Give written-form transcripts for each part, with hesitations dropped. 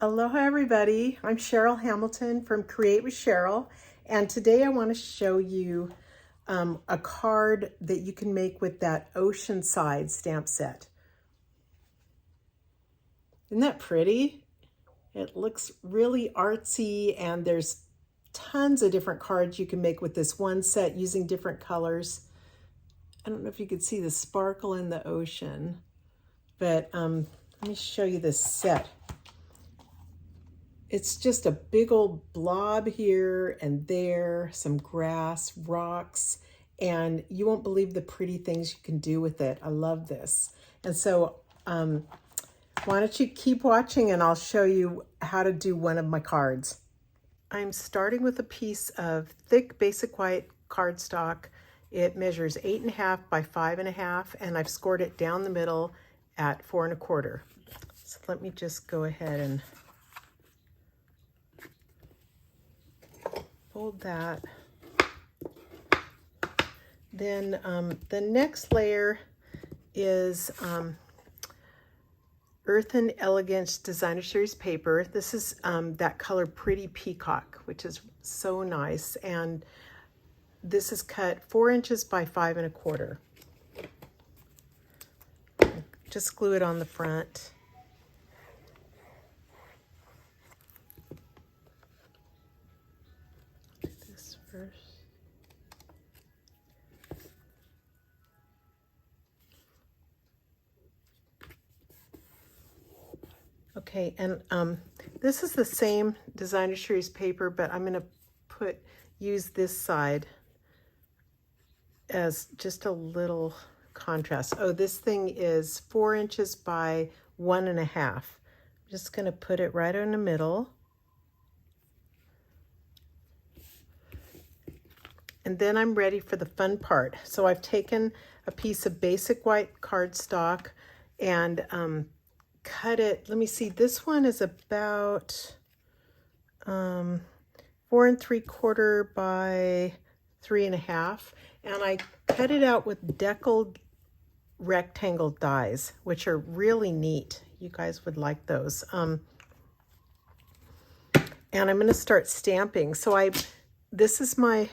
Aloha everybody, I'm Cheryl Hamilton from Create with Cheryl, and today I want to show you a card that you can make with that Oceanside stamp set. Isn't that pretty? It looks really artsy, and there's tons of different cards you can make with this one set using different colors. I don't know if you could see the sparkle in the ocean, but let me show you this set. It's just a big old blob here and there, some grass, rocks, and you won't believe the pretty things you can do with it. I love this. And so why don't you keep watching and I'll show you how to do one of my cards. I'm starting with a piece of thick basic white cardstock. It measures 8.5 by 5.5, and I've scored it down the middle at 4 1/4. So let me just go ahead and fold that. Then the next layer is Earthen Elegance Designer Series paper. This is that color Pretty Peacock, which is so nice. And this is cut 4 inches by 5 1/4. Just glue it on the front. First. Okay, and this is the same Designer Series paper, but I'm going to use this side as just a little contrast. Oh, this thing is 4 inches by 1.5. I'm just going to put it right in the middle. And then I'm ready for the fun part. So I've taken a piece of basic white cardstock and cut it. Let me see, this one is about 4 3/4 by 3.5. And I cut it out with deckled rectangle dies, which are really neat. You guys would like those. And I'm going to start stamping. So this is my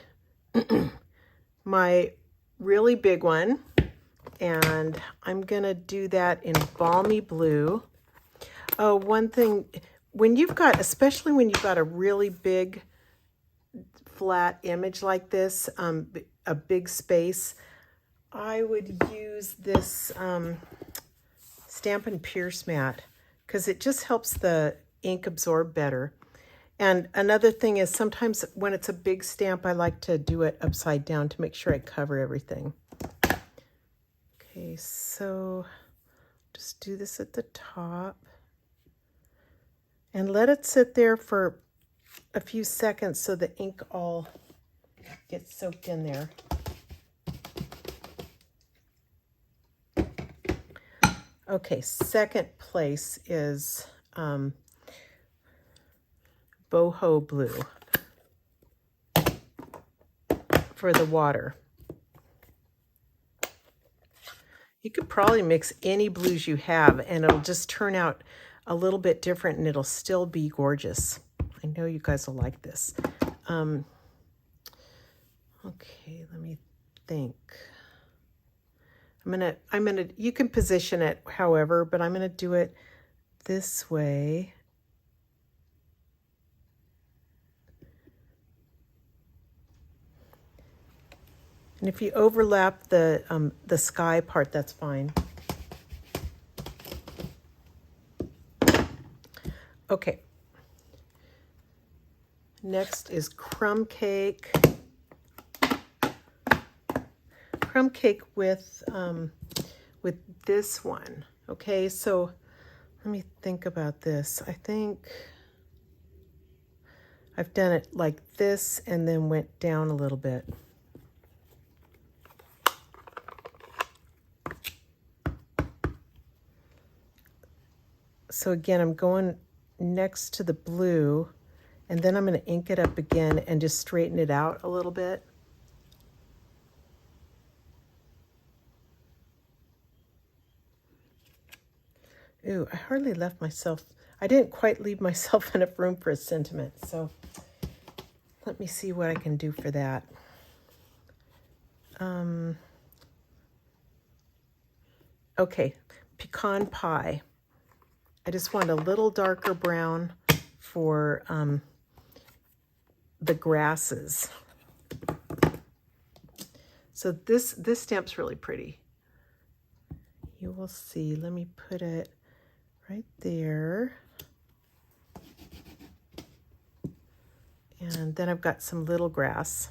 my really big one, and I'm gonna do that in balmy blue. Oh, one thing, when you've got, especially when you've got a really big flat image like this, a big space, I would use this Stampin' Pierce mat because it just helps the ink absorb better. And another thing is sometimes when it's a big stamp, I like to do it upside down to make sure I cover everything. Okay, so just do this at the top and let it sit there for a few seconds so the ink all gets soaked in there. Okay, second place is boho blue for the water. You could probably mix any blues you have and it'll just turn out a little bit different and it'll still be gorgeous. I know you guys will like this. Okay, let me think. You can position it however, but I'm gonna do it this way. And if you overlap the sky part, that's fine. Okay. Next is crumb cake. Crumb cake with this one. Okay, so let me think about this. I think I've done it like this and then went down a little bit. So again, I'm going next to the blue, and then I'm going to ink it up again and just straighten it out a little bit. Ooh, I hardly left myself I didn't quite leave myself enough room for a sentiment. So let me see what I can do for that. Okay, pecan pie. I just want a little darker brown for the grasses. So this stamp's really pretty. You will see. Let me put it right there. And then I've got some little grass.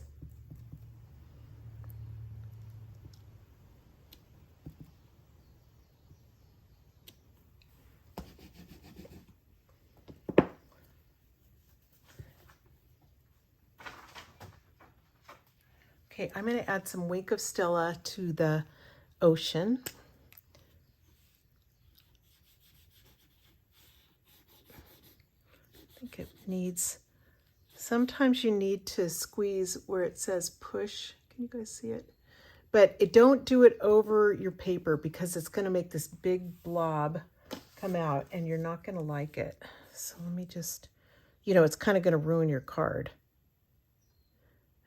Okay, I'm going to add some Wink of Stella to the ocean. I think it needs, sometimes you need to squeeze where it says push. Can you guys see it? But don't do it over your paper because it's going to make this big blob come out and you're not going to like it. So let me just, it's kind of going to ruin your card.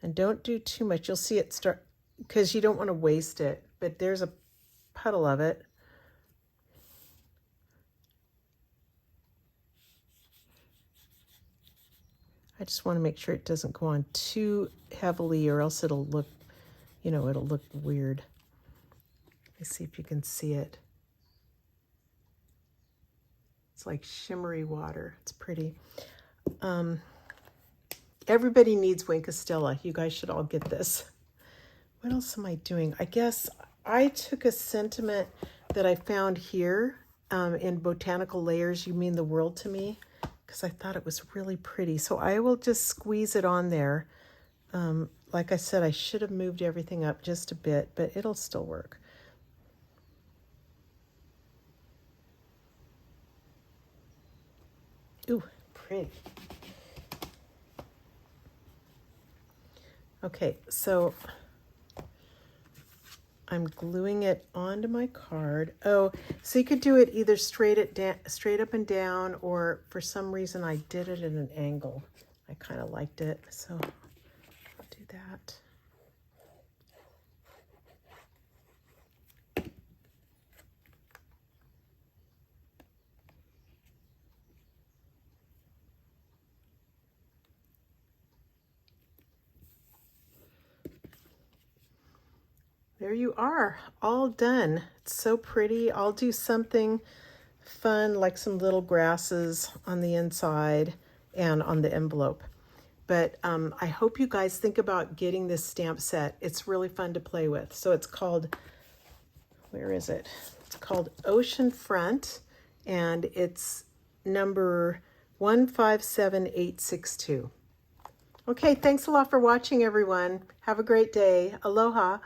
And don't do too much. You'll see it start, because you don't want to waste it. But there's a puddle of it. I just want to make sure it doesn't go on too heavily or else it'll look, it'll look weird. Let me see if you can see it. It's like shimmery water. It's pretty. Everybody needs Wink of Stella. You guys should all get this. What else am I doing? I guess I took a sentiment that I found here in Botanical Layers, You Mean the World to Me, because I thought it was really pretty. So I will just squeeze it on there. Like I said, I should have moved everything up just a bit, but it'll still work. Ooh, pretty. Okay, so I'm gluing it onto my card. Oh, so you could do it either straight up and down, or for some reason I did it at an angle. I kind of liked it, so I'll do that. There you are, all done. It's so pretty. I'll do something fun like some little grasses on the inside and on the envelope. But I hope you guys think about getting this stamp set. It's really fun to play with. So it's called, where is it? It's called Oceanfront, and it's number 157862. Okay, thanks a lot for watching, everyone. Have a great day. Aloha.